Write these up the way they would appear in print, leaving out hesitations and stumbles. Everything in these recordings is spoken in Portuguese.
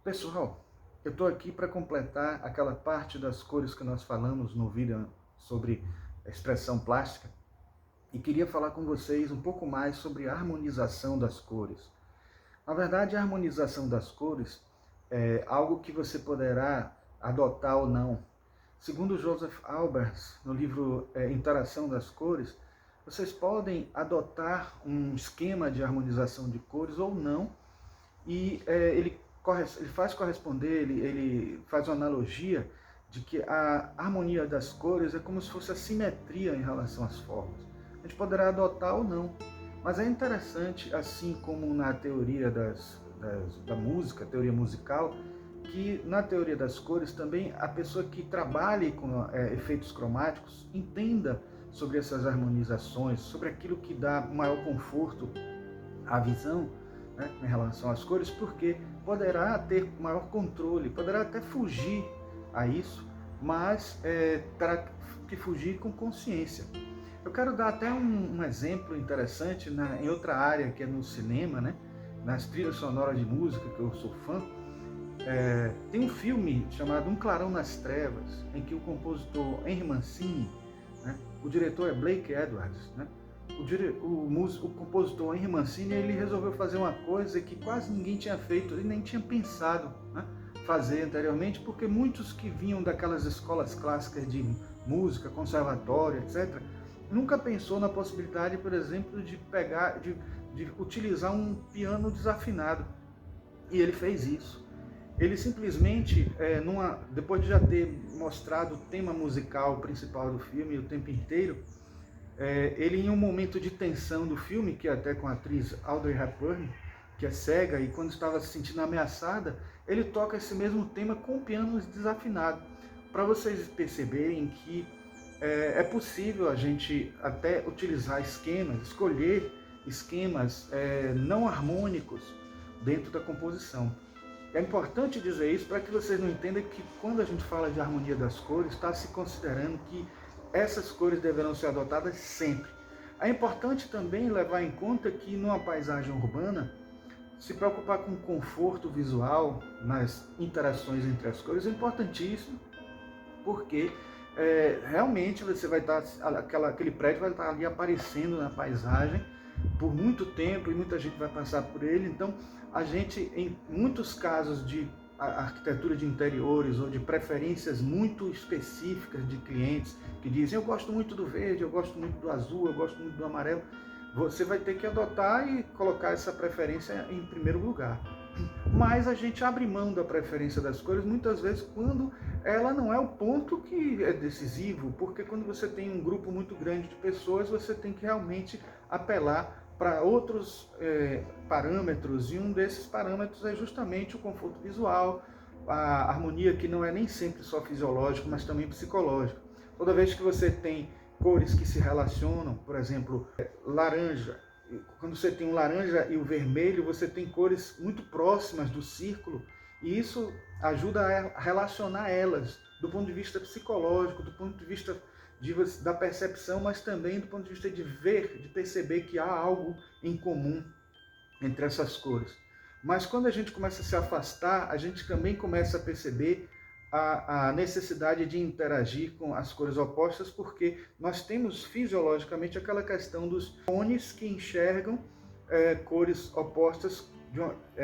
Pessoal, eu estou aqui para completar aquela parte das cores que nós falamos no vídeo sobre a expressão plástica e queria falar com vocês um pouco mais sobre a harmonização das cores. Na verdade, a harmonização das cores é algo que você poderá adotar ou não. Segundo Joseph Albers, no livro Interação das Cores, vocês podem adotar um esquema de harmonização de cores ou não, e ele faz corresponder, ele faz uma analogia de que a harmonia das cores é como se fosse a simetria em relação às formas. A gente poderá adotar ou não, mas é interessante, assim como na teoria da música, teoria musical, que na teoria das cores também a pessoa que trabalhe com efeitos cromáticos entenda sobre essas harmonizações, sobre aquilo que dá maior conforto à visão, né, em relação às cores, porque poderá ter maior controle, poderá até fugir a isso, mas terá que fugir com consciência. Eu quero dar até um exemplo interessante em outra área, que é no cinema, né, nas trilhas sonoras de música, que eu sou fã. Tem um filme chamado Um Clarão nas Trevas, em que o compositor Henry Mancini, né, o diretor é Blake Edwards, né, o compositor Henry Mancini, ele resolveu fazer uma coisa que quase ninguém tinha feito e nem tinha pensado, né, fazer anteriormente, porque muitos que vinham daquelas escolas clássicas de música, conservatório, etc., nunca pensou na possibilidade, por exemplo, de utilizar um piano desafinado. E ele fez isso. Ele simplesmente, depois de já ter mostrado o tema musical principal do filme o tempo inteiro, ele em um momento de tensão do filme, que é até com a atriz Audrey Hepburn, que é cega, e quando estava se sentindo ameaçada, ele toca esse mesmo tema com o piano desafinado, para vocês perceberem que é possível a gente até utilizar esquemas, escolher esquemas não harmônicos dentro da composição. É importante dizer isso para que vocês não entendam que quando a gente fala de harmonia das cores, está se considerando que essas cores deverão ser adotadas sempre. É importante também levar em conta que numa paisagem urbana, se preocupar com o conforto visual nas interações entre as cores é importantíssimo, porque realmente você vai estar, aquele prédio vai estar ali aparecendo na paisagem por muito tempo e muita gente vai passar por ele. Então a gente, em muitos casos de arquitetura de interiores ou de preferências muito específicas de clientes que dizem: eu gosto muito do verde, eu gosto muito do azul, eu gosto muito do amarelo, você vai ter que adotar e colocar essa preferência em primeiro lugar. Mas a gente abre mão da preferência das cores muitas vezes quando ela não é o ponto que é decisivo, porque quando você tem um grupo muito grande de pessoas, você tem que realmente apelar para outros parâmetros, e um desses parâmetros é justamente o conforto visual, a harmonia, que não é nem sempre só fisiológica, mas também psicológica. Toda vez que você tem cores que se relacionam, por exemplo, laranja, quando você tem o laranja e o vermelho, você tem cores muito próximas do círculo, e isso ajuda a relacionar elas do ponto de vista psicológico, do ponto de vista da percepção, mas também do ponto de vista de ver, de perceber que há algo em comum entre essas cores. Mas quando a gente começa a se afastar, a gente também começa a perceber a necessidade de interagir com as cores opostas, porque nós temos fisiologicamente aquela questão dos cones que enxergam cores opostas,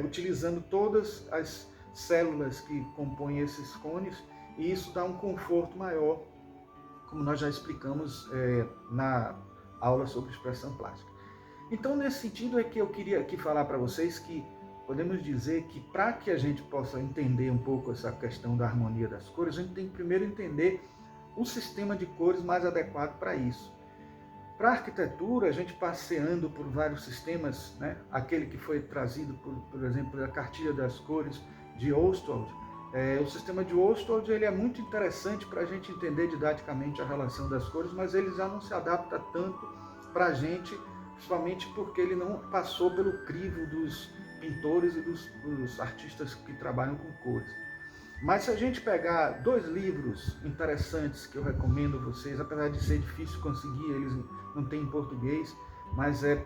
utilizando todas as células que compõem esses cones, e isso dá um conforto maior, como nós já explicamos na aula sobre expressão plástica. Então, nesse sentido é que eu queria aqui falar para vocês que podemos dizer que para que a gente possa entender um pouco essa questão da harmonia das cores, a gente tem que primeiro entender o sistema de cores mais adequado para isso. Para a arquitetura, a gente passeando por vários sistemas, né? Aquele que foi trazido, por exemplo, da cartilha das cores de Ostwald, o sistema de Ostwald, ele é muito interessante para a gente entender didaticamente a relação das cores, mas ele já não se adapta tanto para a gente, principalmente porque ele não passou pelo crivo dos pintores e dos artistas que trabalham com cores. Mas se a gente pegar dois livros interessantes que eu recomendo a vocês, apesar de ser difícil conseguir, eles não têm em português, mas é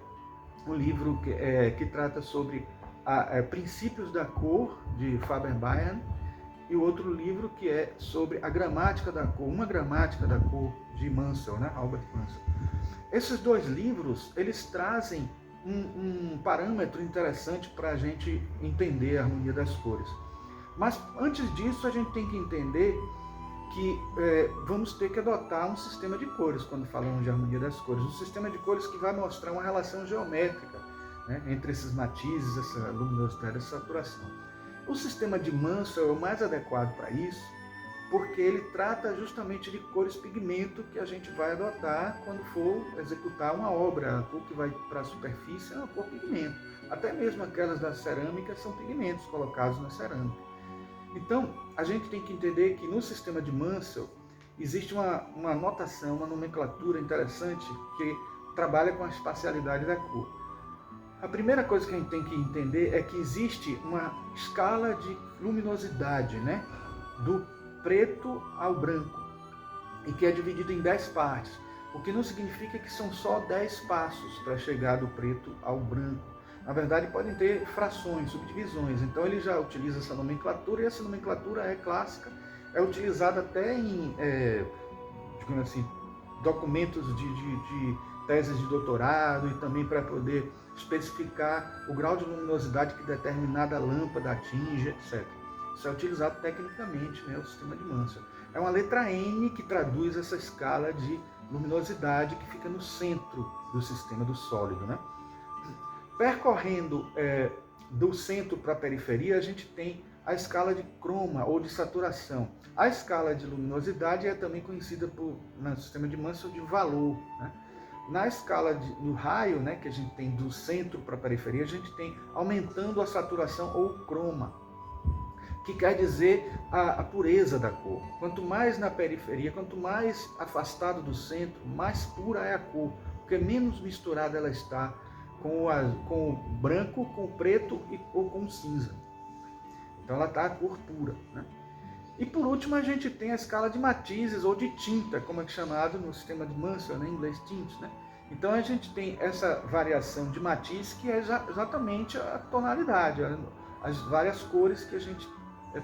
um livro que trata sobre Princípios da Cor, de Faber-Baeyen, e o outro livro que é sobre a gramática da cor, uma gramática da cor, de Mansell, né? Albert Mansell. Esses dois livros, eles trazem um parâmetro interessante para a gente entender a harmonia das cores. Mas antes disso, a gente tem que entender que vamos ter que adotar um sistema de cores quando falamos de harmonia das cores. Um sistema de cores que vai mostrar uma relação geométrica, né, entre esses matizes, essa luminosidade, essa saturação. O sistema de Mansell é o mais adequado para isso, porque ele trata justamente de cores pigmento que a gente vai adotar quando for executar uma obra. A cor que vai para a superfície é uma cor pigmento. Até mesmo aquelas da cerâmica são pigmentos colocados na cerâmica. Então, a gente tem que entender que no sistema de Mansell existe uma notação, uma nomenclatura interessante que trabalha com a espacialidade da cor. A primeira coisa que a gente tem que entender é que existe uma escala de luminosidade, né, do preto ao branco, e que é dividido em 10 partes, o que não significa que são só 10 passos para chegar do preto ao branco. Na verdade, podem ter frações, subdivisões. Então, ele já utiliza essa nomenclatura, e essa nomenclatura é clássica, é utilizada até em digamos assim, documentos de teses de doutorado, e também para poder especificar o grau de luminosidade que determinada lâmpada atinge, etc. Isso é utilizado tecnicamente, né, o sistema de Mansell. É uma letra N que traduz essa escala de luminosidade que fica no centro do sistema do sólido, né? Percorrendo do centro para a periferia, a gente tem a escala de croma ou de saturação. A escala de luminosidade é também conhecida no sistema de Mansell de valor, né? Na escala do raio, né, que a gente tem do centro para a periferia, a gente tem aumentando a saturação ou croma, que quer dizer a pureza da cor. Quanto mais na periferia, quanto mais afastado do centro, mais pura é a cor, porque menos misturada ela está com o branco, com o preto ou com o cinza. Então ela está a cor pura, né? E por último a gente tem a escala de matizes ou de tinta, como é chamado no sistema de Mansell, né, em inglês tints, né? Então a gente tem essa variação de matiz que é exatamente a tonalidade, as várias cores que a gente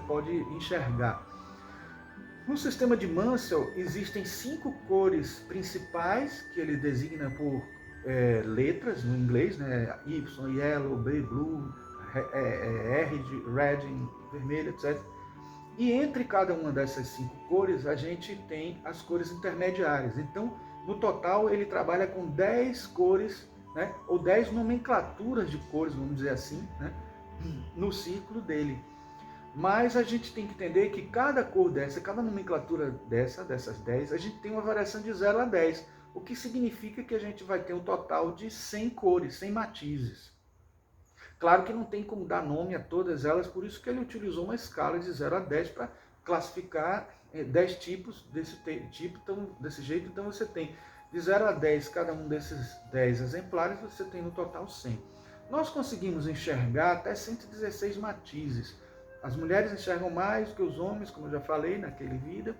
pode enxergar. No sistema de Mansell existem 5 cores principais que ele designa por letras no inglês, né? Y, yellow, B, blue, R de red, vermelho, etc. E entre cada uma dessas 5 cores a gente tem as cores intermediárias. Então, no total, ele trabalha com 10 cores, né? Ou 10 nomenclaturas de cores, vamos dizer assim, né? No círculo dele. Mas a gente tem que entender que cada cor dessa, cada nomenclatura dessas 10, a gente tem uma variação de 0 a 10, o que significa que a gente vai ter um total de 100 cores, 100 matizes. Claro que não tem como dar nome a todas elas, por isso que ele utilizou uma escala de 0 a 10 para classificar 10 tipos desse tipo, então, desse jeito. Então você tem de 0 a 10, cada um desses 10 exemplares, você tem no total 100. Nós conseguimos enxergar até 116 matizes. As mulheres enxergam mais que os homens, como eu já falei naquele vídeo,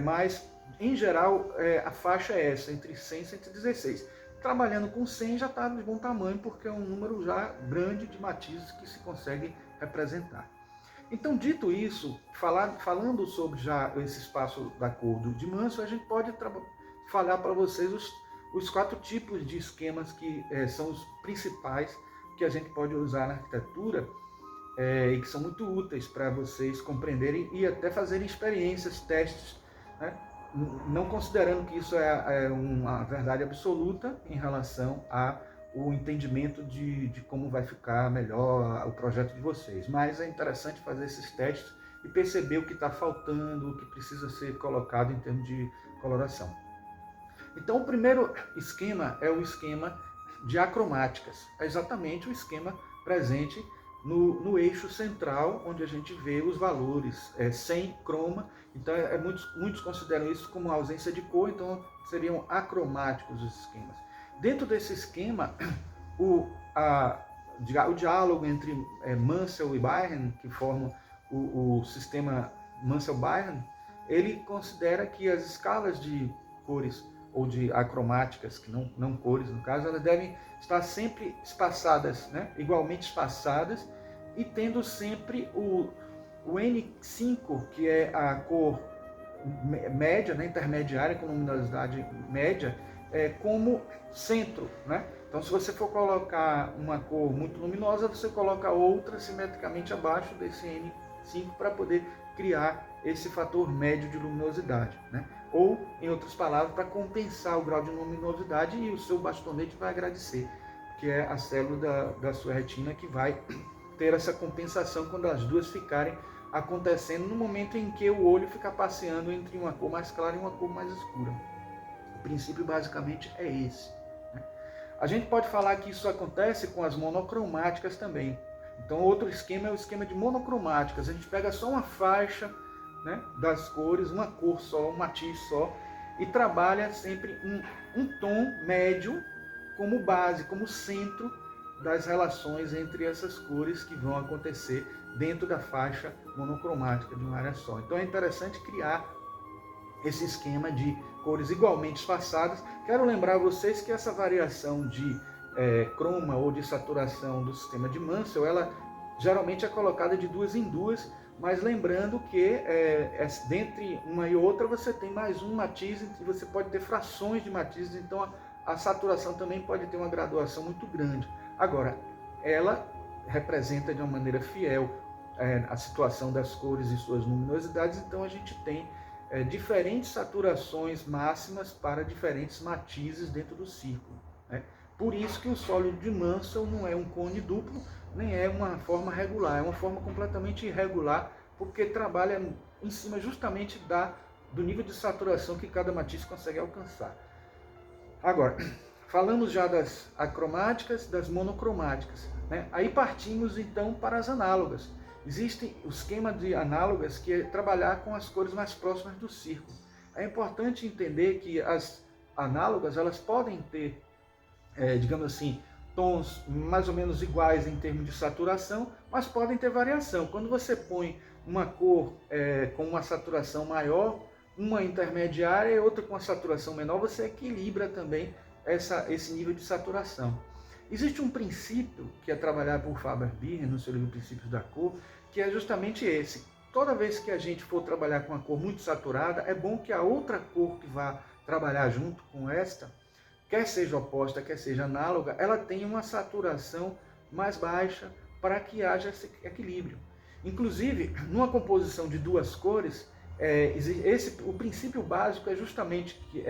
mas em geral a faixa é essa, entre 100 e 116. Trabalhando com 100 já está de bom tamanho, porque é um número já grande de matizes que se consegue representar. Então, dito isso, falando sobre já esse espaço da cor de Mansell, a gente pode falar para vocês os 4 tipos de esquemas que são os principais que a gente pode usar na arquitetura, e que são muito úteis para vocês compreenderem e até fazerem experiências, testes, né? Não considerando que isso é uma verdade absoluta em relação ao entendimento de como vai ficar melhor o projeto de vocês. Mas é interessante fazer esses testes e perceber o que está faltando, o que precisa ser colocado em termos de coloração. Então, o primeiro esquema é o esquema de acromáticas. É exatamente o esquema presente no eixo central, onde a gente vê os valores sem croma. Então, muitos consideram isso como ausência de cor, então seriam acromáticos os esquemas. Dentro desse esquema, o diálogo entre Mansell e Baeyen, que formam o sistema Mansell-Baeyen, ele considera que as escalas de cores ou de acromáticas, que não cores no caso, elas devem estar sempre espaçadas, né? Igualmente espaçadas, e tendo sempre o N5, que é a cor média, né, intermediária, com luminosidade média, como centro, né? Então, se você for colocar uma cor muito luminosa, você coloca outra simetricamente abaixo desse N5 para poder criar esse fator médio de luminosidade, né? Ou, em outras palavras, para compensar o grau de luminosidade, e o seu bastonete vai agradecer, que é a célula da sua retina que vai ter essa compensação quando as duas ficarem acontecendo no momento em que o olho fica passeando entre uma cor mais clara e uma cor mais escura. O princípio basicamente é esse, né? A gente pode falar que isso acontece com as monocromáticas também. Então outro esquema é o esquema de monocromáticas. A gente pega só uma faixa, né, das cores, uma cor só, um matiz só, e trabalha sempre um tom médio como base, como centro das relações entre essas cores que vão acontecer dentro da faixa monocromática de uma área só. Então é interessante criar esse esquema de cores igualmente espaçadas. Quero lembrar vocês que essa variação de croma ou de saturação do sistema de Munsell, ela geralmente é colocada de duas em duas, mas lembrando que dentre uma e outra você tem mais um matiz, e você pode ter frações de matizes, então a saturação também pode ter uma graduação muito grande. Agora, ela representa de uma maneira fiel a situação das cores e suas luminosidades, então a gente tem diferentes saturações máximas para diferentes matizes dentro do círculo, né? Por isso que o sólido de Munsell não é um cone duplo, nem é uma forma regular, é uma forma completamente irregular, porque trabalha em cima justamente do nível de saturação que cada matiz consegue alcançar. Agora, falamos já das acromáticas, das monocromáticas, né? Aí partimos então para as análogas. Existe o esquema de análogas, que é trabalhar com as cores mais próximas do círculo. É importante entender que as análogas, elas podem ter, digamos assim, tons mais ou menos iguais em termos de saturação, mas podem ter variação. Quando você põe uma cor com uma saturação maior, uma intermediária e outra com uma saturação menor, você equilibra também esse nível de saturação. Existe um princípio que é trabalhado por Faber-Birren no seu livro Princípios da Cor, que é justamente esse. Toda vez que a gente for trabalhar com uma cor muito saturada, é bom que a outra cor que vá trabalhar junto com esta, quer seja oposta, quer seja análoga, ela tenha uma saturação mais baixa para que haja esse equilíbrio. Inclusive, numa composição de duas cores, o princípio básico é justamente que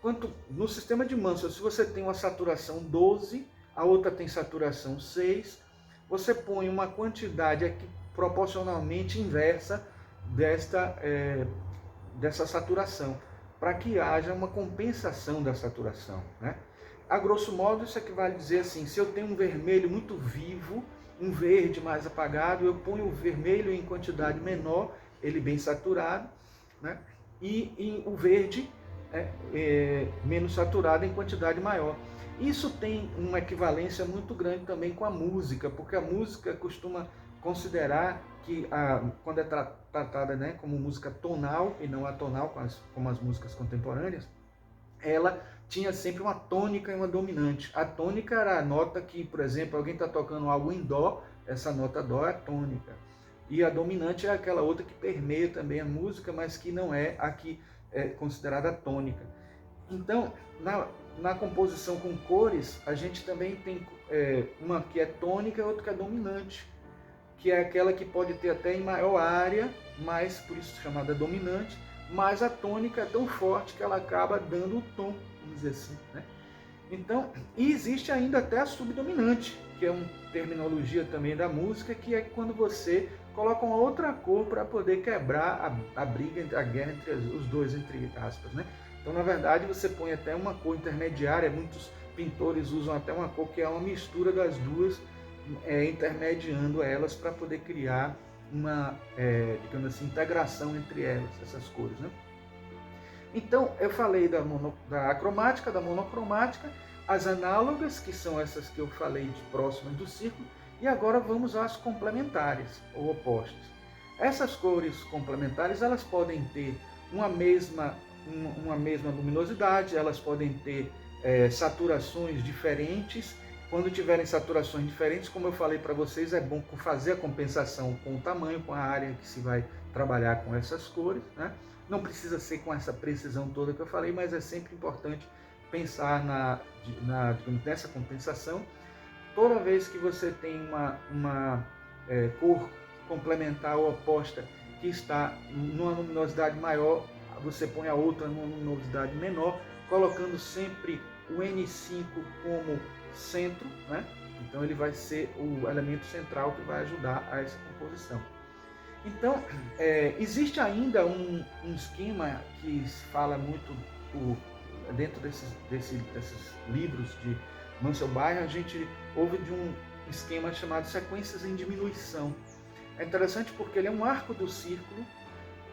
quanto no sistema de Munsell, se você tem uma saturação 12, a outra tem saturação 6, você põe uma quantidade aqui proporcionalmente inversa dessa saturação, para que haja uma compensação da saturação, né? A grosso modo, isso equivale a dizer assim, se eu tenho um vermelho muito vivo, um verde mais apagado, eu ponho o vermelho em quantidade menor, ele bem saturado, né? E o verde menos saturado em quantidade maior. Isso tem uma equivalência muito grande também com a música, porque a música costuma considerar que, quando é tratada, né, como música tonal e não atonal, como as músicas contemporâneas, ela tinha sempre uma tônica e uma dominante. A tônica era a nota que, por exemplo, alguém está tocando algo em dó, essa nota dó é a tônica. E a dominante é aquela outra que permeia também a música, mas que não é a que é considerada tônica. Então, na composição com cores, a gente também tem uma que é tônica e outra que é dominante, que é aquela que pode ter até em maior área, mas por isso chamada dominante, mas a tônica é tão forte que ela acaba dando o tom, vamos dizer assim, né? Então, e existe ainda até a subdominante, que é uma terminologia também da música, que é quando você coloca uma outra cor para poder quebrar a briga, a guerra entre os dois, entre aspas, né? Então, na verdade, você põe até uma cor intermediária, muitos pintores usam até uma cor que é uma mistura das duas, intermediando elas para poder criar uma, digamos assim, integração entre elas, essas cores, né? Então, eu falei da acromática, da monocromática, as análogas, que são essas que eu falei de próximas do círculo, e agora vamos às complementares, ou opostas. Essas cores complementares, elas podem ter uma mesma uma mesma luminosidade, elas podem ter saturações diferentes. Quando tiverem saturações diferentes, como eu falei para vocês, é bom fazer a compensação com o tamanho, com a área que se vai trabalhar com essas cores, né? Não precisa ser com essa precisão toda que eu falei, mas é sempre importante pensar nessa compensação. Toda vez que você tem uma cor complementar ou oposta que está numa luminosidade maior, você põe a outra numa luminosidade menor, colocando sempre o N5 como centro, né? Então ele vai ser o elemento central que vai ajudar a essa composição. Então, existe ainda um esquema que fala muito dentro desses livros de Mansell Byron, a gente ouve de um esquema chamado sequências em diminuição. É interessante porque ele é um arco do círculo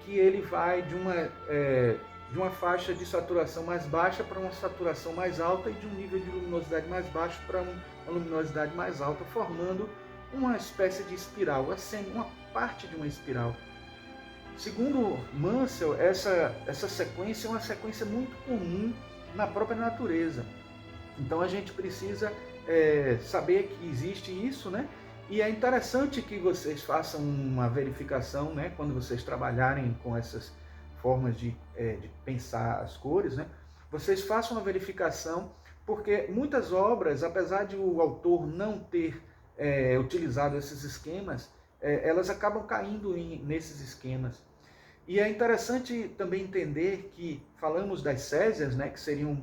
que ele vai de uma faixa de saturação mais baixa para uma saturação mais alta e de um nível de luminosidade mais baixo para uma luminosidade mais alta, formando uma espécie de espiral, assim, uma parte de uma espiral. Segundo Mansell, essa sequência é uma sequência muito comum na própria natureza. Então a gente precisa saber que existe isso, né? E é interessante que vocês façam uma verificação, né? Quando vocês trabalharem com essas formas de pensar as cores, né? Vocês façam uma verificação, porque muitas obras, apesar de o autor não ter utilizado esses esquemas, elas acabam caindo nesses esquemas. E é interessante também entender que falamos das césias, né? Que seriam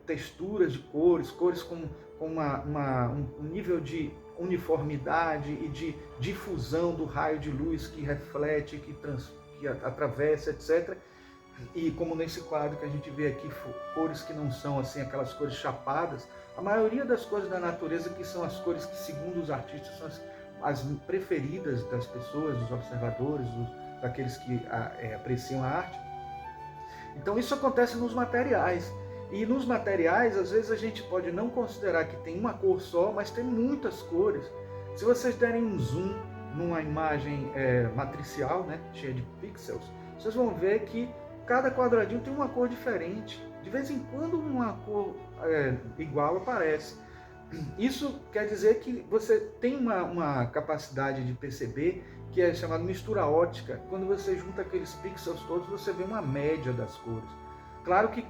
texturas de cores com um nível de uniformidade e de difusão do raio de luz que reflete, que atravessa, etc. E como nesse quadro que a gente vê aqui, cores que não são assim aquelas cores chapadas, a maioria das cores da natureza que são as cores que, segundo os artistas, são as preferidas das pessoas, dos observadores, daqueles que apreciam a arte. Então isso acontece nos materiais. E nos materiais, às vezes a gente pode não considerar que tem uma cor só, mas tem muitas cores. Se vocês derem um zoom numa imagem matricial, né, cheia de pixels, vocês vão ver que cada quadradinho tem uma cor diferente. De vez em quando uma cor igual aparece. Isso quer dizer que você tem uma capacidade de perceber que é chamada mistura óptica. Quando você junta aqueles pixels todos, você vê uma média das cores. Claro que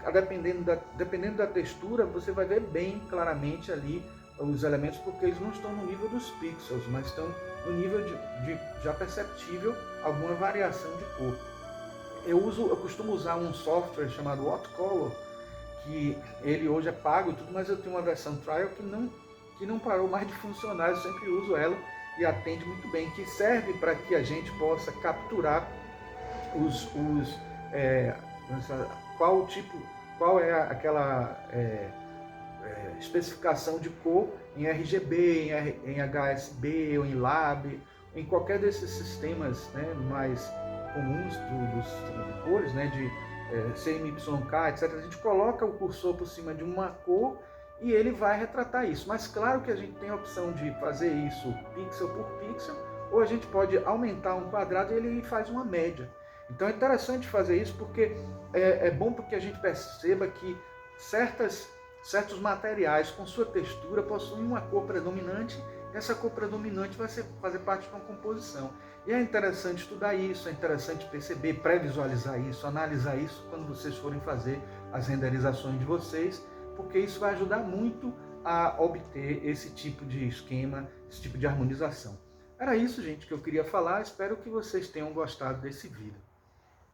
dependendo da textura, você vai ver bem claramente ali os elementos, porque eles não estão no nível dos pixels, mas estão no nível de já perceptível alguma variação de cor. Eu costumo usar um software chamado Watercolor, que ele hoje é pago e tudo, mas eu tenho uma versão trial que não parou mais de funcionar, eu sempre uso ela e atende muito bem, que serve para que a gente possa capturar qual é aquela especificação de cor em RGB, em HSB ou em LAB, em qualquer desses sistemas, né, mais comuns de cores, né, de CMYK, etc. A gente coloca o cursor por cima de uma cor e ele vai retratar isso. Mas claro que a gente tem a opção de fazer isso pixel por pixel, ou a gente pode aumentar um quadrado e ele faz uma média. Então é interessante fazer isso porque é bom porque a gente perceba que certos materiais com sua textura possuem uma cor predominante, e essa cor predominante vai fazer parte de uma composição. E é interessante estudar isso, é interessante perceber, pré-visualizar isso, analisar isso quando vocês forem fazer as renderizações de vocês, porque isso vai ajudar muito a obter esse tipo de esquema, esse tipo de harmonização. Era isso, gente, que eu queria falar. Espero que vocês tenham gostado desse vídeo.